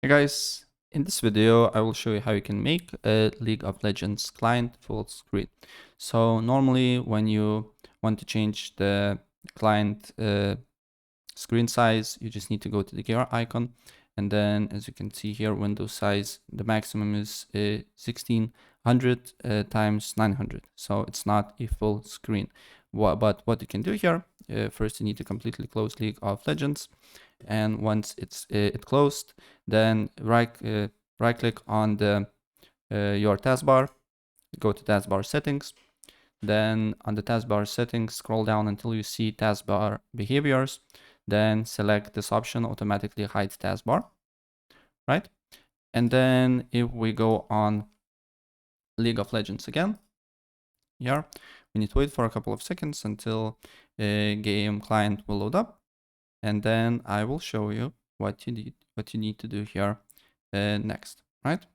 Hey guys, in this video I will show you how you can make a League of Legends client full screen. So normally when you want to change the client screen size, you just need to go to the gear icon, and then as you can see here, window size, the maximum is 1600 times 900, so it's not a full screen. But what you can do here, first you need to completely close League of Legends, and once it's closed, then right click on the your taskbar, go to taskbar settings, then on the taskbar settings scroll down until you see taskbar behaviors, then select this option, automatically hide taskbar, right? And then if we go on League of Legends again, here we need to wait for a couple of seconds until a game client will load up, and then I will show you what you need to do here next, right?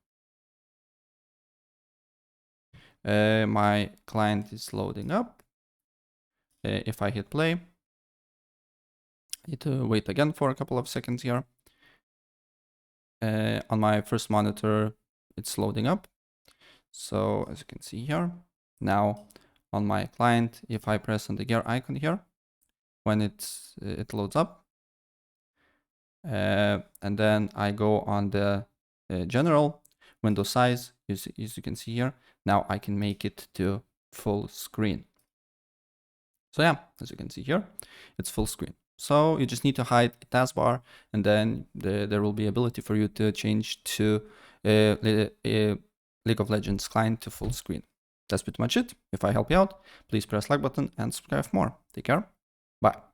My client is loading up. If I hit play, I need to wait again for a couple of seconds here. On my first monitor, it's loading up. So as you can see here, now on my client, if I press on the gear icon here, when it loads up, and then I go on the general window size, as you can see here, now I can make it to full screen. So yeah, as you can see here, it's full screen. So you just need to hide the taskbar, and then there will be ability for you to change to League of Legends client to full screen. That's pretty much it. If I help you out, please press like button and subscribe for more. Take care. Bye.